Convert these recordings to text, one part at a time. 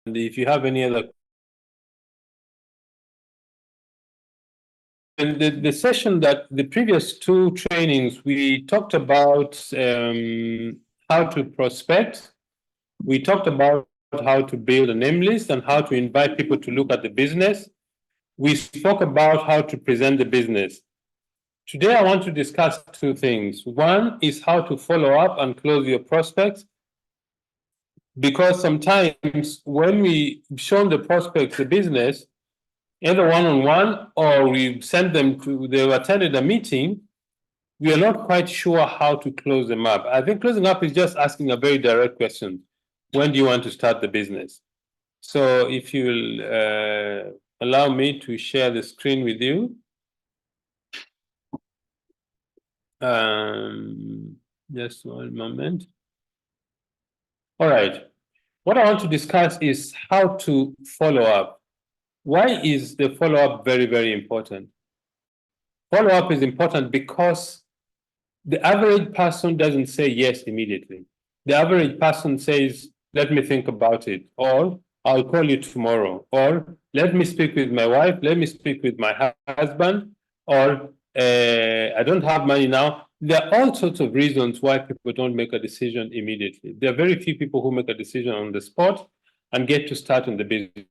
if you have any other. In the session that the previous two trainings, we talked about how to prospect. We talked about how to build a name list and how to invite people to look at the business. We spoke about how to present the business. Today, I want to discuss two things. One is how to follow up and close your prospects. Because sometimes when we show the prospects the business, either one-on-one or we send them to, they've attended a meeting, we are not quite sure how to close them up. I think closing up is just asking a very direct question. When do you want to start the business? So if you will allow me to share the screen with you. Just one moment. All right. What I want to discuss is how to follow up. Why is the follow-up very, very important? Follow-up is important because the average person doesn't say yes immediately. The average person says, let me think about it, or I'll call you tomorrow, or let me speak with my wife, let me speak with my husband, or I don't have money now. There are all sorts of reasons why people don't make a decision immediately. There are very few people who make a decision on the spot and get to start in the business.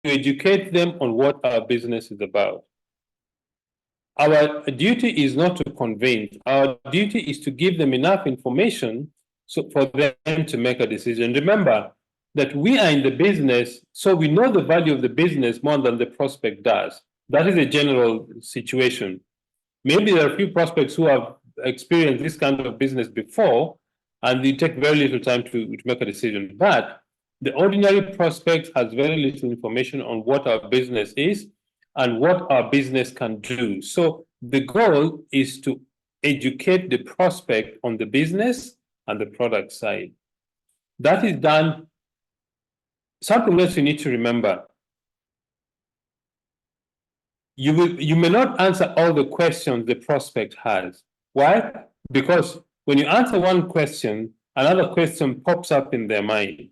To educate them on what our business is about. Our duty is not to convince. Our duty is to give them enough information so for them to make a decision. Remember that we are in the business, so we know the value of the business more than the prospect does. That is a general situation. Maybe there are a few prospects who have experienced this kind of business before, and they take very little time to make a decision. But the ordinary prospect has very little information on what our business is and what our business can do. So the goal is to educate the prospect on the business and the product side. That is done. Something else you need to remember. You may not answer all the questions the prospect has. Why? Because when you answer one question, another question pops up in their mind.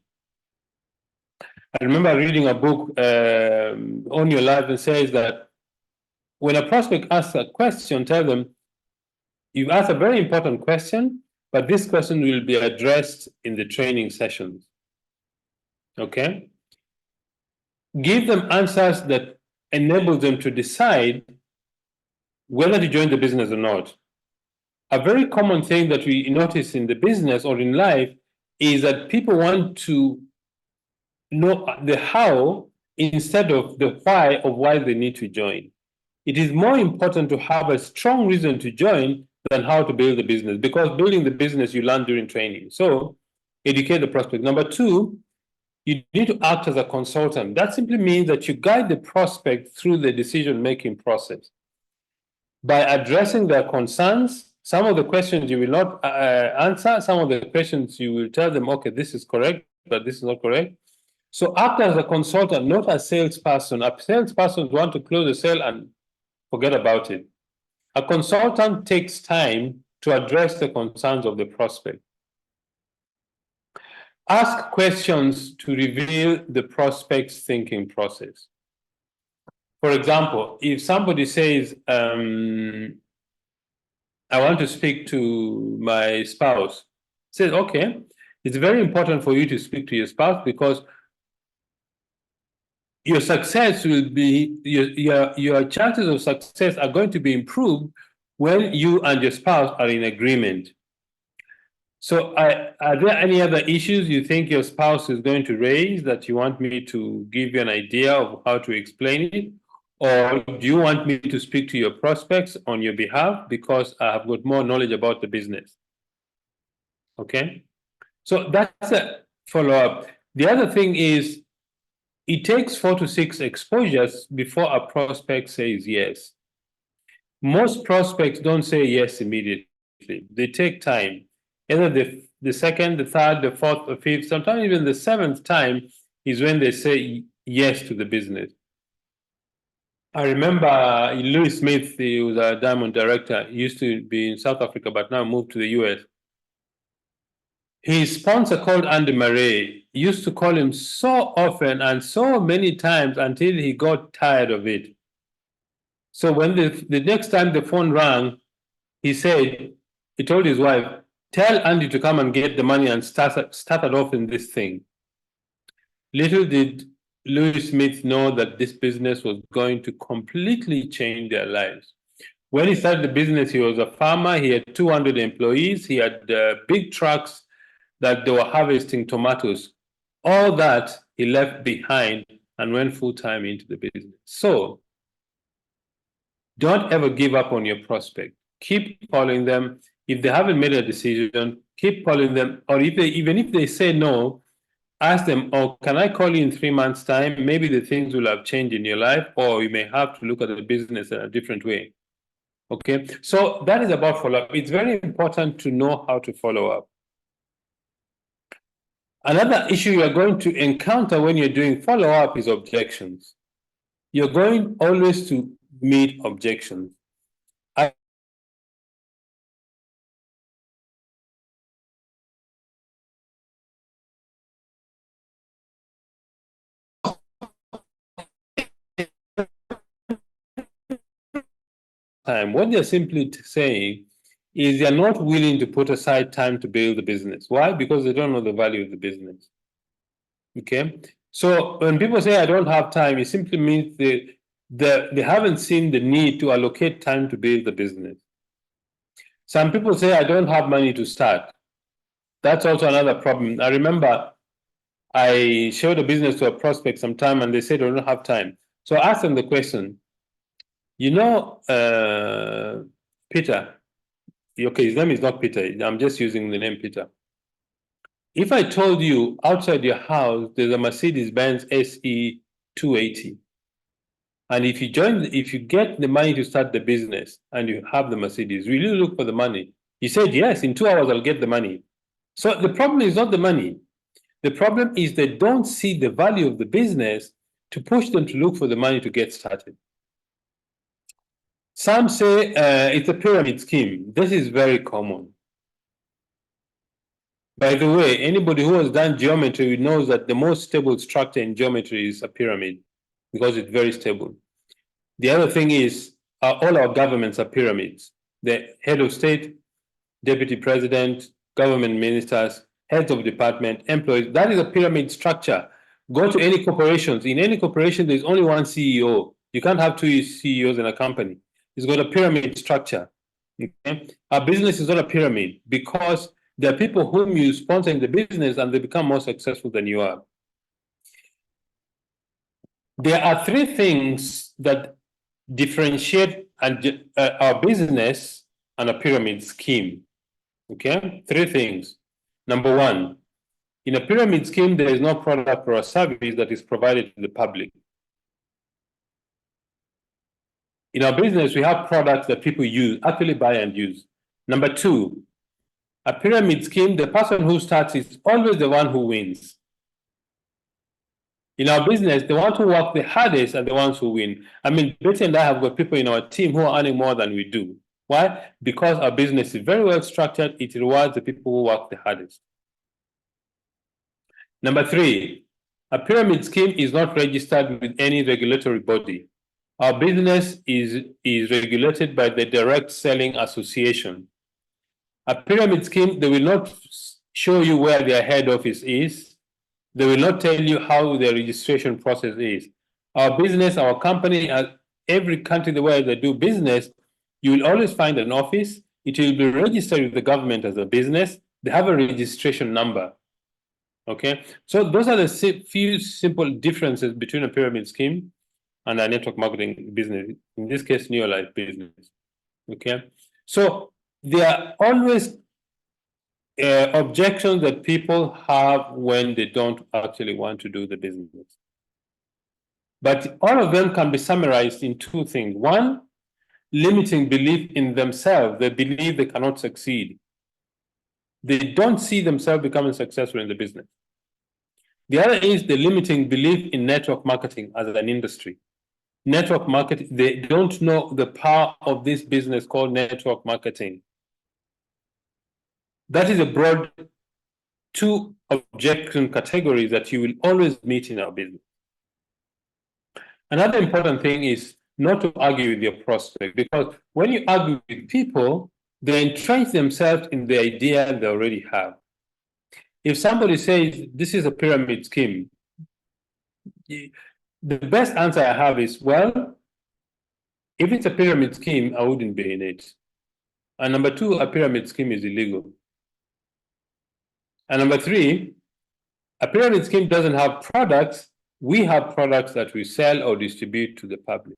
I remember reading a book on your life that says that when a prospect asks a question, tell them, you've asked a very important question, but this question will be addressed in the training sessions. Okay? Give them answers that enable them to decide whether to join the business or not. A very common thing that we notice in the business or in life is that people want to know the how instead of the why of why they need to join. It is more important to have a strong reason to join than how to build the business, because building the business you learn during training. So educate the prospect. Number two, you need to act as a consultant. That simply means that you guide the prospect through the decision-making process. By addressing their concerns, some of the questions you will not answer, some of the questions you will tell them, okay, this is correct, but this is not correct. So act as a consultant, not a salesperson. A salesperson wants to close a sale and forget about it. A consultant takes time to address the concerns of the prospect. Ask questions to reveal the prospect's thinking process. For example, if somebody says, I want to speak to my spouse, says, okay, it's very important for you to speak to your spouse because your success will be, your chances of success are going to be improved when you and your spouse are in agreement. So are there any other issues you think your spouse is going to raise that you want me to give you an idea of how to explain it? Or do you want me to speak to your prospects on your behalf because I have got more knowledge about the business? Okay, so that's a follow-up. The other thing is it takes 4 to 6 exposures before a prospect says yes. Most prospects don't say yes immediately. They take time. Either the second, the third, the fourth, the fifth, sometimes even the seventh time is when they say yes to the business. I remember Louis Smith, he was a Diamond director. He used to be in South Africa, but now moved to the US. His sponsor called Andy Murray used to call him so often and so many times until he got tired of it. So when the next time the phone rang, he said, he told his wife, tell Andy to come and get the money and started off in this thing. Little did Louis Smith know that this business was going to completely change their lives. When he started the business, he was a farmer. He had 200 employees. He had big trucks that they were harvesting tomatoes. All that he left behind and went full time into the business. So don't ever give up on your prospect. Keep calling them. If they haven't made a decision, keep calling them. Or even if they say no, ask them, oh, can I call you in 3 months' time? Maybe the things will have changed in your life, or you may have to look at the business in a different way. Okay, so that is about follow-up. It's very important to know how to follow up. Another issue you're going to encounter when you're doing follow-up is objections. You're going always to meet objections. What they're simply saying is they're not willing to put aside time to build the business. Why? Because they don't know the value of the business. Okay, so when people say I don't have time, it simply means they haven't seen the need to allocate time to build the business. Some people say I don't have money to start. That's also another problem. I remember I showed a business to a prospect sometime and they said I don't have time. So I asked them the question, you know, Peter, okay, his name is not Peter, I'm just using the name Peter. If I told you outside your house there's a Mercedes-Benz SE 280, and if you get the money to start the business and you have the Mercedes, will you look for the money? He said, yes, in 2 hours I'll get the money. So the problem is not the money. The problem is they don't see the value of the business to push them to look for the money to get started. Some say it's a pyramid scheme. This is very common. By the way, anybody who has done geometry knows that the most stable structure in geometry is a pyramid because it's very stable. The other thing is all our governments are pyramids. The head of state, deputy president, government ministers, heads of department, employees, that is a pyramid structure. Go to any corporations. In any corporation, there's only one CEO. You can't have two CEOs in a company. It's got a pyramid structure. Okay? Our business is not a pyramid because there are people whom you sponsor in the business and they become more successful than you are. There are three things that differentiate our business and a pyramid scheme. Okay, three things. Number one, in a pyramid scheme, there is no product or a service that is provided to the public. In our business, we have products that people use, actually buy and use. Number two, a pyramid scheme, the person who starts is always the one who wins. In our business, the ones who work the hardest are the ones who win. I mean, Betty and I have got people in our team who are earning more than we do. Why? Because our business is very well structured. It rewards the people who work the hardest. Number three, a pyramid scheme is not registered with any regulatory body. Our business is regulated by the Direct Selling Association. A pyramid scheme, they will not show you where their head office is. They will not tell you how the registration process is. Our business, our company, every country where they do business, you will always find an office. It will be registered with the government as a business. They have a registration number. Okay, so those are the few simple differences between a pyramid scheme and a network marketing business, in this case, Neolife business. Okay, so there are always objections that people have when they don't actually want to do the business. But all of them can be summarized in two things. One, limiting belief in themselves. They believe they cannot succeed. They don't see themselves becoming successful in the business. The other is the limiting belief in network marketing as an industry. network marketing, they don't know the power of this business called network marketing. That is a broad two objection categories that you will always meet in our business. Another important thing is not to argue with your prospect, because when you argue with people, they entrench themselves in the idea they already have. If somebody says this is a pyramid scheme, the best answer I have is, well, if it's a pyramid scheme, I wouldn't be in it. And number two, a pyramid scheme is illegal. And number three, a pyramid scheme doesn't have products. We have products that we sell or distribute to the public.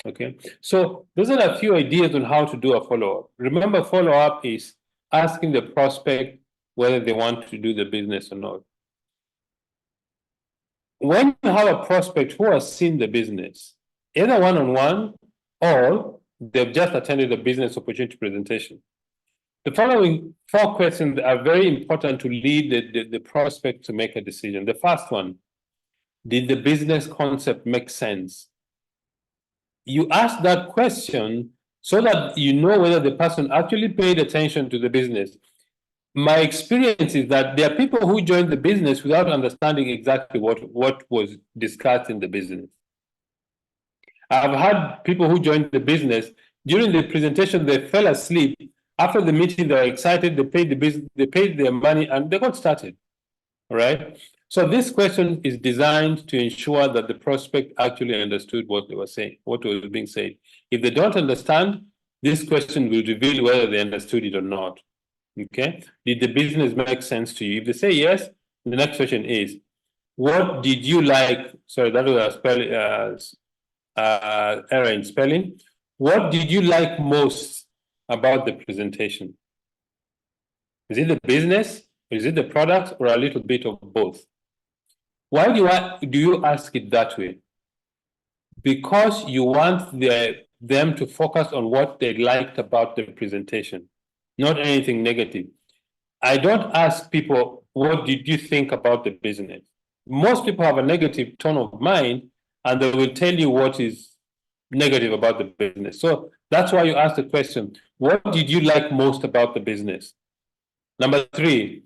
Okay, so those are a few ideas on how to do a follow-up. Remember, follow-up is asking the prospect whether they want to do the business or not. When you have a prospect who has seen the business, either one-on-one or they've just attended a business opportunity presentation, the following 4 questions are very important to lead the prospect to make a decision. The first one, did the business concept make sense? You ask that question so that you know whether the person actually paid attention to the business. My experience is that there are people who join the business without understanding exactly what was discussed in the business. I've had people who joined the business, during the presentation, they fell asleep. After the meeting, they were excited, they paid the business, they paid their money, and they got started. All right. So this question is designed to ensure that the prospect actually understood what they were saying, what was being said. If they don't understand, this question will reveal whether they understood it or not. Okay. Did the business make sense to you? If they say yes, the next question is, what did you like? Sorry, that was a error in spelling. What did you like most about the presentation? Is it the business? Is it the product, or a little bit of both? Why do you ask it that way? Because you want them to focus on what they liked about the presentation, not anything negative. I don't ask people, what did you think about the business? Most people have a negative tone of mind, and they will tell you what is negative about the business. So that's why you ask the question, what did you like most about the business? Number 3,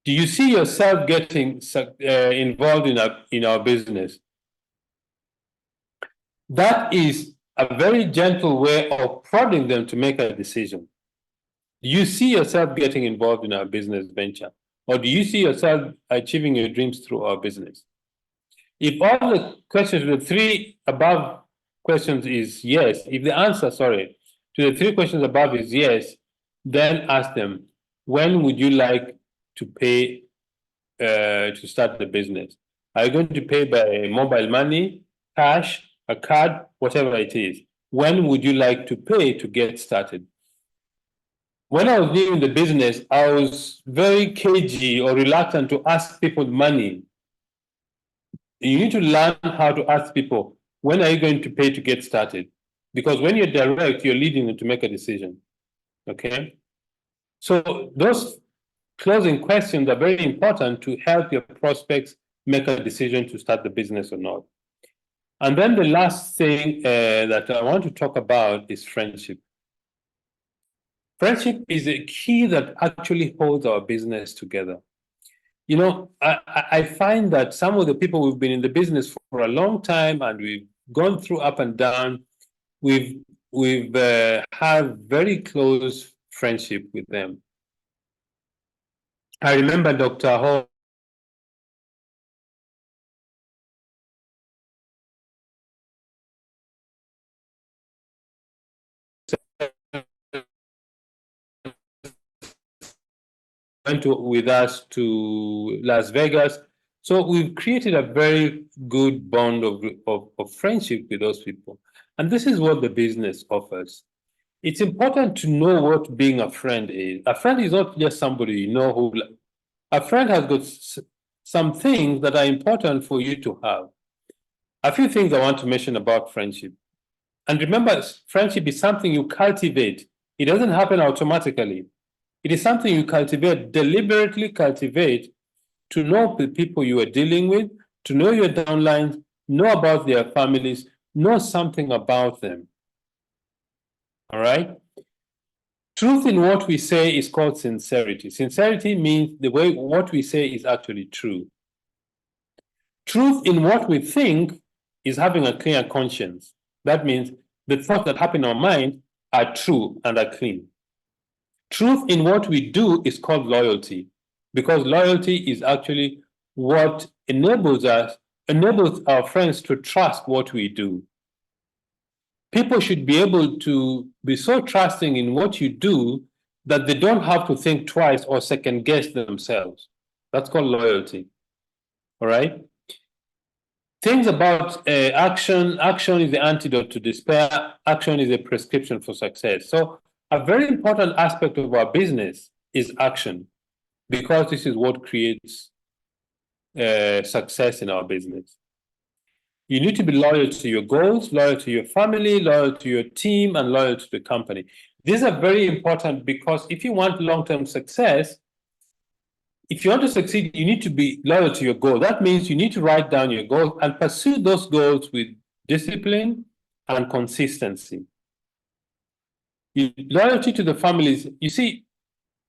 do you see yourself getting involved in our business? That is a very gentle way of prodding them to make a decision. Do you see yourself getting involved in our business venture? Or do you see yourself achieving your dreams through our business? If all the questions, the 3 above questions is yes, if the answer, to the 3 questions above is yes, then ask them, when would you like to pay to start the business? Are you going to pay by mobile money, cash, a card, whatever it is? When would you like to pay to get started? When I was new in the business, I was very cagey or reluctant to ask people money. You need to learn how to ask people, when are you going to pay to get started? Because when you're direct, you're leading them to make a decision. Okay? So those closing questions are very important to help your prospects make a decision to start the business or not. And then the last thing that I want to talk about is friendship. Friendship is a key that actually holds our business together. You know, I find that some of the people who've been in the business for a long time and we've gone through up and down, we've had very close friendship with them. I remember Dr. Hall went with us to Las Vegas. So we've created a very good bond of friendship with those people. And this is what the business offers. It's important to know what being a friend is. A friend is not just somebody you know who. A friend has got some things that are important for you to have. A few things I want to mention about friendship. And remember, friendship is something you cultivate. It doesn't happen automatically. It is something you cultivate, deliberately cultivate, to know the people you are dealing with, to know your downlines, know about their families, know something about them. All right? Truth in what we say is called sincerity. Sincerity means the way what we say is actually true. Truth in what we think is having a clear conscience. That means the thoughts that happen in our mind are true and are clean. Truth in what we do is called loyalty, because loyalty is actually what enables our friends to trust what we do. People should be able to be so trusting in what you do that they don't have to think twice or second guess themselves. That's called loyalty. All right. Things about action. Action is the antidote to despair. Action is a prescription for success. So, a very important aspect of our business is action, because this is what creates success in our business. You need to be loyal to your goals, loyal to your family, loyal to your team, and loyal to the company. These are very important because if you want long-term success, if you want to succeed, you need to be loyal to your goal. That means you need to write down your goals and pursue those goals with discipline and consistency. Loyalty to the families, you see,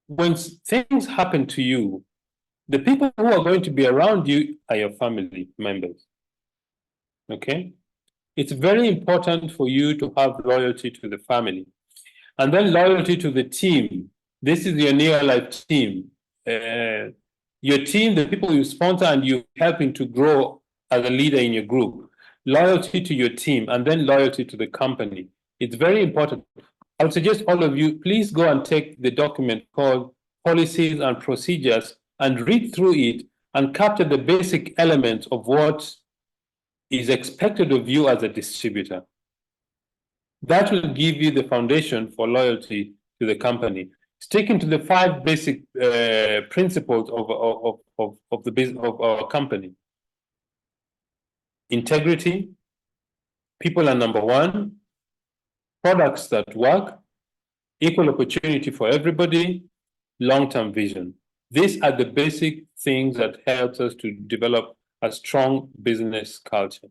when things happen to you, the people who are going to be around you are your family members. Okay? It's very important for you to have loyalty to the family. And then loyalty to the team. This is your neo-life team. Your team, the people you sponsor and you're helping to grow as a leader in your group. Loyalty to your team, and then loyalty to the company. It's very important. I would suggest all of you, please go and take the document called Policies and Procedures and read through it and capture the basic elements of what is expected of you as a distributor. That will give you the foundation for loyalty to the company. Sticking to the 5 basic principles of the business of our company. Integrity, people are number one, products that work, equal opportunity for everybody, long-term vision. These are the basic things that helps us to develop a strong business culture.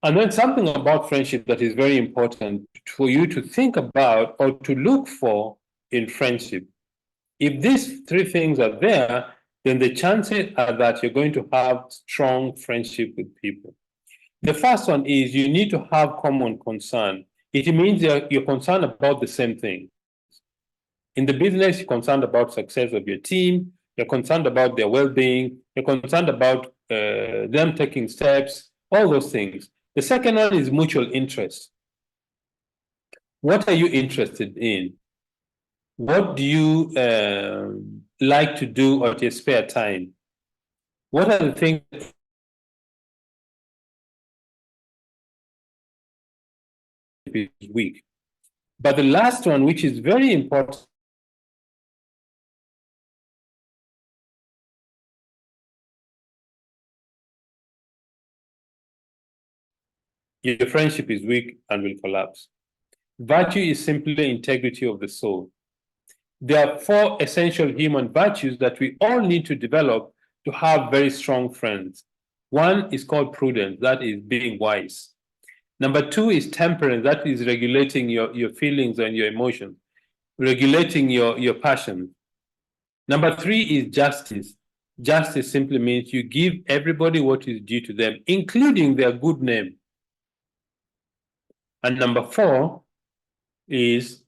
And then something about friendship that is very important for you to think about or to look for in friendship. If these 3 things are there, then the chances are that you're going to have strong friendship with people. The first one is you need to have common concern. It means you're concerned about the same thing. In the business, you're concerned about success of your team, you're concerned about their well-being, you're concerned about them taking steps, all those things. The second one is mutual interest. What are you interested in? What do you like to do at your spare time? What are the things that is weak? But the last one, which is very important, your friendship is weak and will collapse. Virtue is simply integrity of the soul. There are 4 essential human virtues that we all need to develop to have very strong friends. One is called prudence, that is being wise. Number 2 is temperance, that is regulating your feelings and your emotions, regulating your passion. Number 3 is justice. Justice simply means you give everybody what is due to them, including their good name. And number 4 is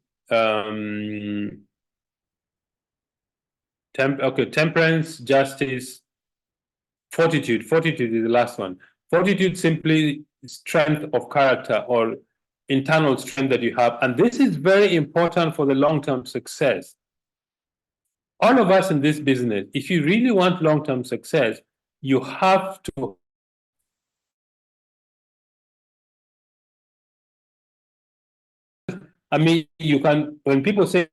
temperance, justice, fortitude. Fortitude is the last one. Fortitude simply strength of character or internal strength that you have. And this is very important for the long-term success. All of us in this business, if you really want long-term success, you have to. I mean, you can, when people say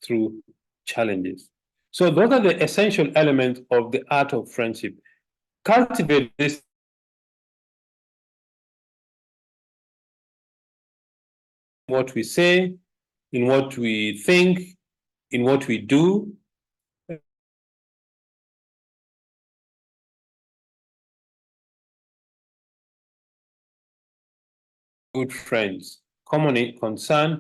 through challenges. So those are the essential elements of the art of friendship. Cultivate this what we say, in what we think, in what we do, good friends. Common concern